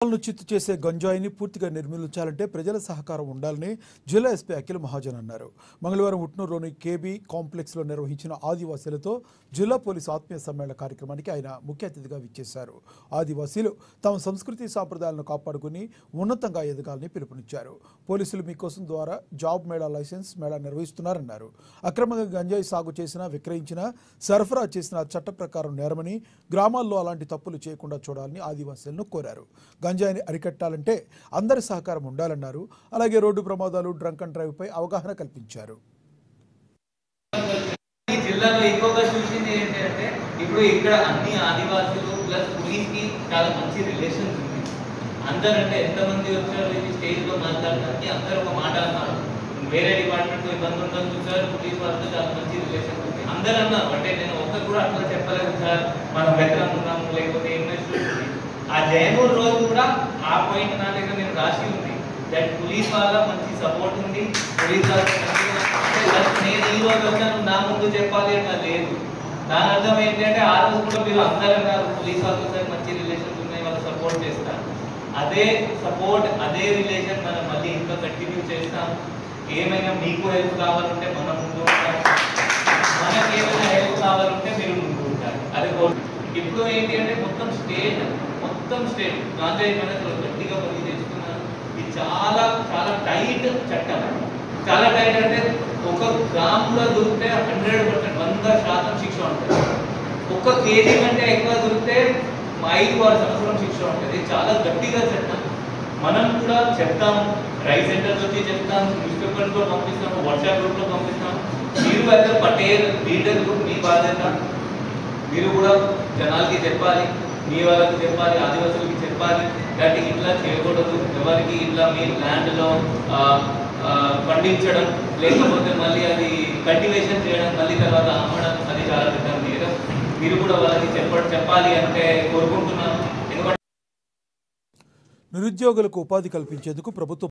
చిత్తు చేసే గంజాయిని పూర్తిగా నిర్మూలించాలంటే ప్రజల సహకారం ఉండాలని జిల్లా ఎస్పీ అఖిల్ మహాజన్ అన్నారు. మంగళవారం ఉట్నూరులోని కేబీ కాంప్లెక్స్లో నిర్వహించిన ఆదివాసీలతో జిల్లా పోలీసు ఆత్మీయ సమ్మేళన కార్యక్రమానికి ఆయన ముఖ్య అతిథిగా విచ్చేశారు. ఆదివాసీలు తమ సంస్కృతి సాంప్రదాయాలను కాపాడుకుని ఉన్నతంగా ఎదగాలని పిలుపునిచ్చారు. పోలీసులు మీకోసం ద్వారా జాబ్ మేళా లైసెన్స్ మేళా నిర్వహిస్తున్నారన్నారు. అక్రమంగా గంజాయి సాగు చేసినా విక్రయించినా సరఫరా చేసిన చట్ట ప్రకారం నేరమని, గ్రామాల్లో అలాంటి తప్పులు చేయకుండా చూడాలని ఆదివాసీలను కోరారు. గంజాయిని అరికట్టాలంటే అందరి సహకారం ఉండాలన్నారు. అలాగే రోడ్డు ప్రమాదాలు, డ్రంక్ అండ్ డ్రైవ్ పై అవగాహన కల్పించారు. ఈ జిల్లాలో ఎక్కువగా చూసింది ఏంటంటే ఇప్పుడు ఇక్కడ అన్ని ఆదివాసులు ప్లస్ పోలీస్ కి చాలా మంచి రిలేషన్స్ ఉంది. అందరంటే ఎంతమంది వచ్చారు ఈ స్టేజ్ లో మాట్లాడడానికి అందరూ ఒక మాట అన్నారు. వేరే డిపార్ట్మెంట్ తో ఇబ్బంది ఉందని చూసారు, పోలీస్ వాళ్ళతో చాలా మంచి రిలేషన్ ఉంది. అందరూ అన్నారు. అంటే నేను ఒక్కరు కూడా అట్లా చెప్పలేదు సార్, మనం వెతరం ఉన్నాము లేకపోతే ఆ జయమూర్ రోజు కూడా ఆ పాయింట్ నా దగ్గర నేను రాసి ఉంది. దట్ పోలీస్ వాళ్ళ మంచి సపోర్ట్ ఉంది. పోలీస్ వాళ్ళ నేను ఈ రోజు వచ్చాను నా ముందు చెప్పాలి అట్లా లేదు. దాని అర్థం ఏంటంటే ఆ రోజు కూడా మీరు అందరూ అన్నారు పోలీస్ వాళ్ళతో సార్ మంచి రిలేషన్స్ ఉన్నాయి, వాళ్ళు సపోర్ట్ చేస్తారు. అదే సపోర్ట్ అదే రిలేషన్ మనం మళ్ళీ ఇంకా కంటిన్యూ చేస్తాం. ఏమైనా మీకు హెల్ప్ కావాలంటే మనం ముందు ఉంటాం, మనకి ఏమైనా హెల్ప్ కావాలంటే మీరు ముందు ఉంటారు. అదే ఇప్పుడు ఏంటి అంటే మొత్తం స్టేట్ గాంజాయి మీద గట్టిగా పని చేసుకున్నారు. ఇది చాలా చాలా టైట్ చట్టం. చాలా టైట్ అంటే ఒక గ్రాములో దొరికితే 100% 100% శిక్ష ఉంటుంది. ఒక కేజీ కంటే ఎక్కువ దొరికితే 5 సంవత్సరం శిక్ష ఉంటుంది. ఇది చాలా గట్టిగా చట్టం. మనం కూడా చెప్తాము, రైస్ సెంటర్స్ వచ్చి చెప్తాం, న్యూస్ పేపర్స్లో పంపిస్తాము, వాట్సాప్ గ్రూప్లో పంపిస్తాము. మీరు అయితే పటేల్ లీడర్ గ్రూప్ మీ బాధ్యత. మీరు కూడా జనాలకి చెప్పాలి, మీ వాళ్ళకి చెప్పాలి, ఆదివాసులకి చెప్పాలి. కాబట్టి ఇట్లా చేయకూడదు. ఎవరికి ఇట్లా మీ ల్యాండ్లో పండించడం లేకపోతే మళ్ళీ అది కల్టివేషన్ చేయడం మళ్ళీ తర్వాత అమ్మడం అది చాలా పెద్ద నేరం. మీరు కూడా వాళ్ళకి చెప్పాలి అంటే కోరుకుంటున్నాను. ఎందుకంటే నిరుద్యోగులకు ఉపాధి కల్పించేందుకు ప్రభుత్వం